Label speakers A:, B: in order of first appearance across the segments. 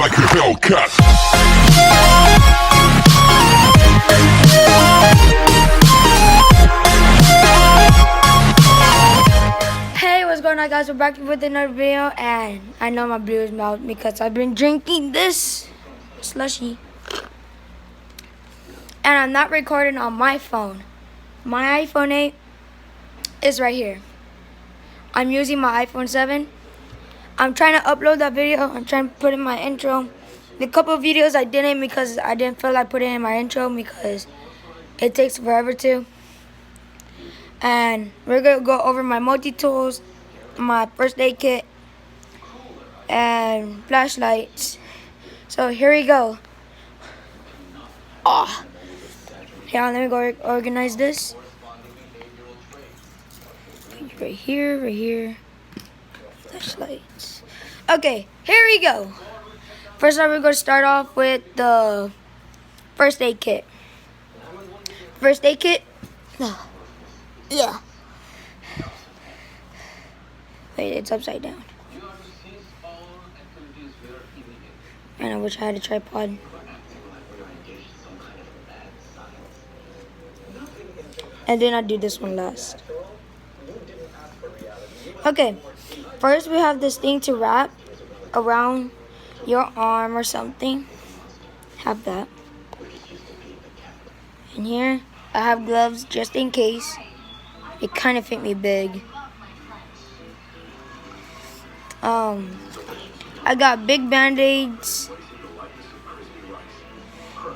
A: like a Hellcat.
B: Hey, what's going on, guys? We're back with another video, and I know my beer is melted because I've been drinking this slushy, and I'm not recording on my phone. My iPhone 8 is right here. I'm using my iPhone 7. I'm trying to upload that video. I'm trying to put in my intro. The couple of videos I didn't because I didn't feel like putting in my intro because it takes forever to. And we're going to go over my multi-tools, my first aid kit, and flashlights. So here we go. Oh. Yeah, let me go organize this. Right here. Flashlights. Okay, here we go. First off, we're going to start off with the first aid kit. First aid kit. Yeah. Wait, it's upside down. And I wish I had a tripod. And then I do this one last. Okay, first we have this thing to wrap around your arm or something. Have that. And here I have gloves just in case. It kind of fit me big. I got big band-aids.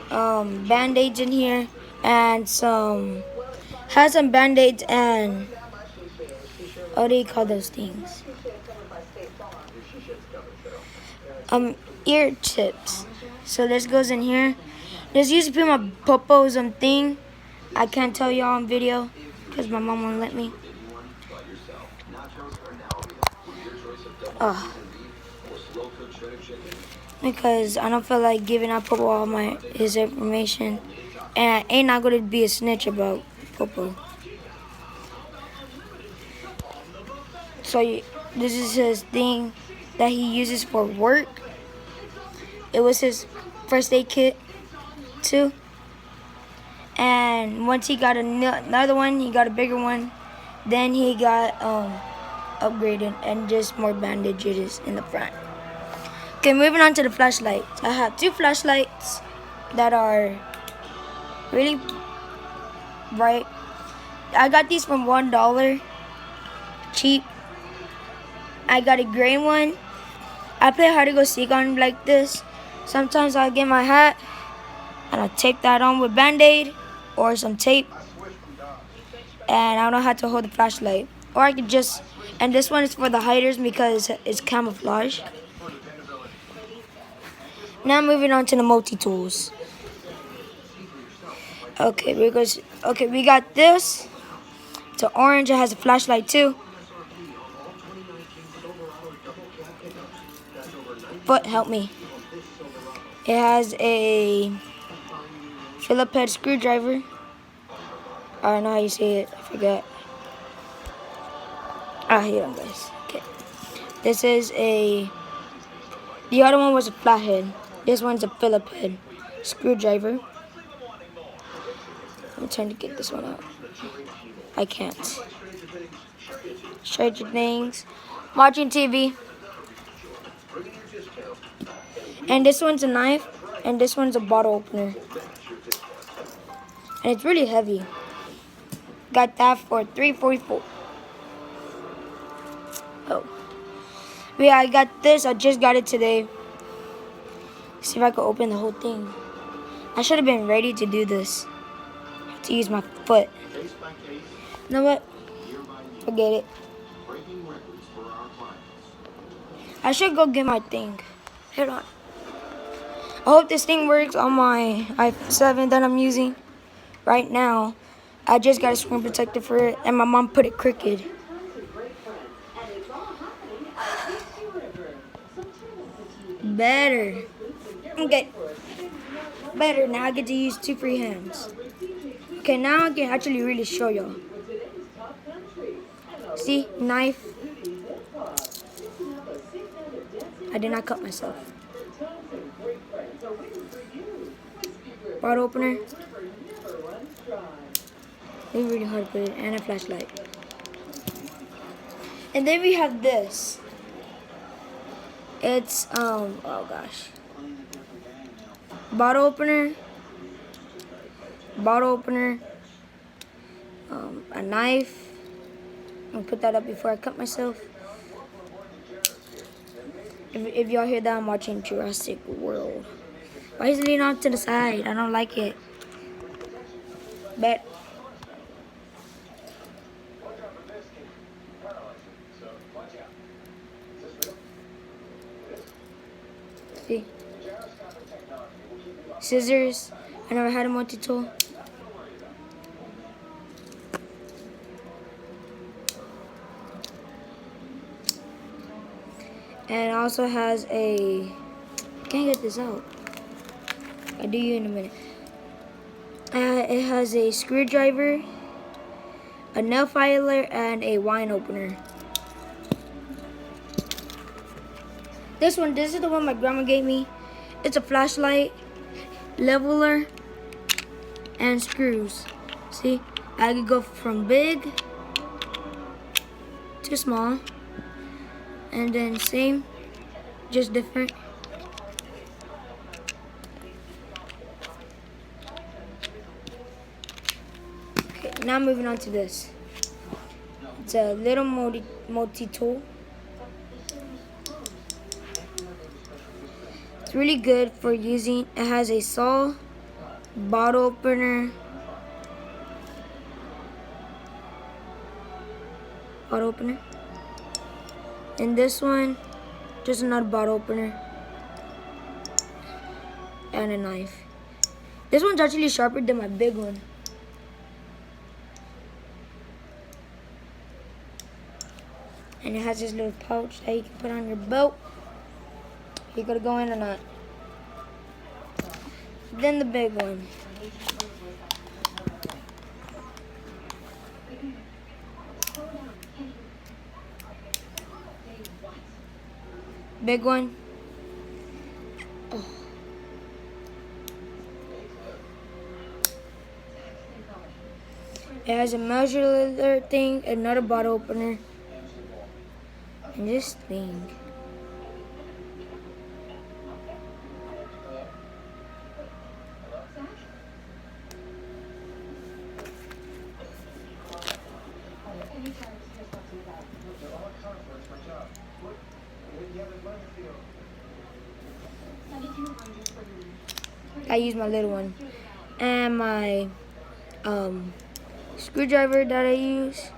B: Band-aids in here, and some band-aids and what do you call those things? Ear tips. So this goes in here. This used to be my popo something. I can't tell y'all on video because my mom won't let me. Because I don't feel like giving out Popo all his information, and I ain't not gonna be a snitch about Popo. So this is his thing that he uses for work. It was his first aid kit too. And once he got another one, he got a bigger one. Then he got upgraded and just more bandages in the front. Okay, moving on to the flashlights. I have two flashlights that are really bright. I got these from $1, cheap. I got a gray one. I play hard to go seek on like this. Sometimes I'll get my hat and I'll tape that on with Band-Aid or some tape. And I don't have to hold the flashlight. Or I could just, and this one is for the hiders because it's camouflage. Now moving on to the multi-tools. Okay, we got this. It's orange, it has a flashlight too. But help me. It has a Phillips head screwdriver. I don't know how you say it, I forgot. Here it is. Okay. This is the other one was a flathead. This one's a Phillips head screwdriver. I'm trying to get this one out. I can't. Stranger Things. Watching TV. And this one's a knife. And this one's a bottle opener. And it's really heavy. Got that for $3.44. Oh. Yeah, I got this. I just got it today. See if I can open the whole thing. I should have been ready to do this. I have to use my foot. You know what? Forget it. I should go get my thing. Hold on. I hope this thing works on my iPhone 7 that I'm using right now. I just got a screen protector for it, and my mom put it crooked. Better. Okay. Better. Now I get to use 2 free hands. Okay, now I can actually really show y'all. See? Knife. I did not cut myself. bottle opener. It's really hard to put it, and a flashlight. And then we have this. It's oh gosh. Bottle opener. Bottle opener. A knife. I'll put that up before I cut myself. If y'all hear that, I'm watching Jurassic World. Why is it leaning off to the side? I don't like it. But see, scissors. I never had a multi-tool. And it also has a, can't get this out. I'll do you in a minute. It has a screwdriver, a nail filer, and a wine opener. This is the one my grandma gave me. It's a flashlight, leveler, and screws. See, I could go from big to small. And then same, just different. Okay, now moving on to this. It's a little multi-tool. It's really good for using. It has a saw, bottle opener, and this one, just another bottle opener, and a knife. This one's actually sharper than my big one. And it has this little pouch that you can put on your belt. You gotta go in or not. Then the big one. Big one. Oh. It has a measure thing, another bottle opener, and this thing. I use my little one and my screwdriver that I use.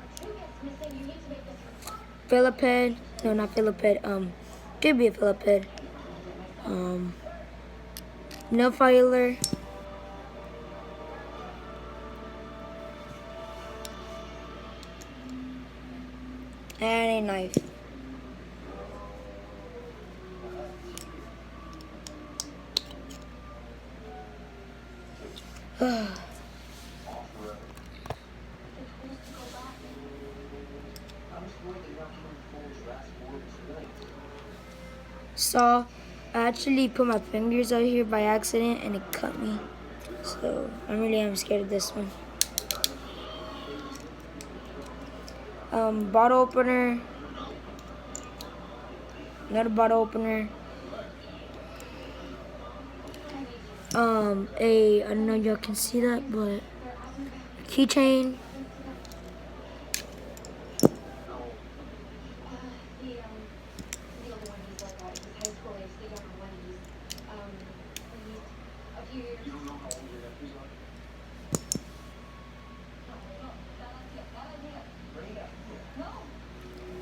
B: Phillip head, no, not Phillip head. Could be a Phillip head. Nail filer. And a knife. Saw. I actually put my fingers out here by accident and it cut me. So I really am scared of this one. Bottle opener. Another bottle opener. I don't know if y'all can see that, but keychain.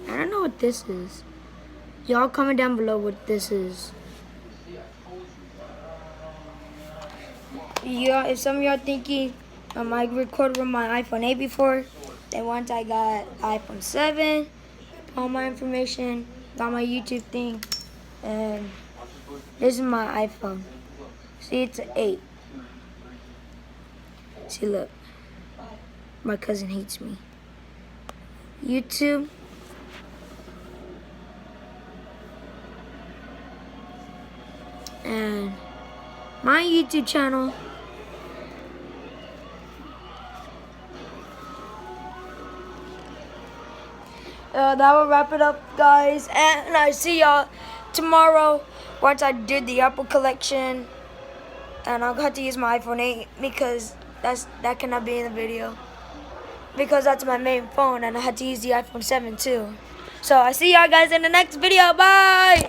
B: I don't know what this is. Y'all comment down below what this is. Yeah, if some of y'all thinking I recorded with my iPhone 8 before, then once I got iPhone 7, all my information, got my YouTube thing, and this is my iPhone. See, it's an 8. See, look, my cousin hates me. YouTube. And my YouTube channel that will wrap it up, guys. And I see y'all tomorrow once I did the Apple collection. And I'll have to use my iPhone 8 because that cannot be in the video. Because that's my main phone and I had to use the iPhone 7 too. So I see y'all guys in the next video. Bye!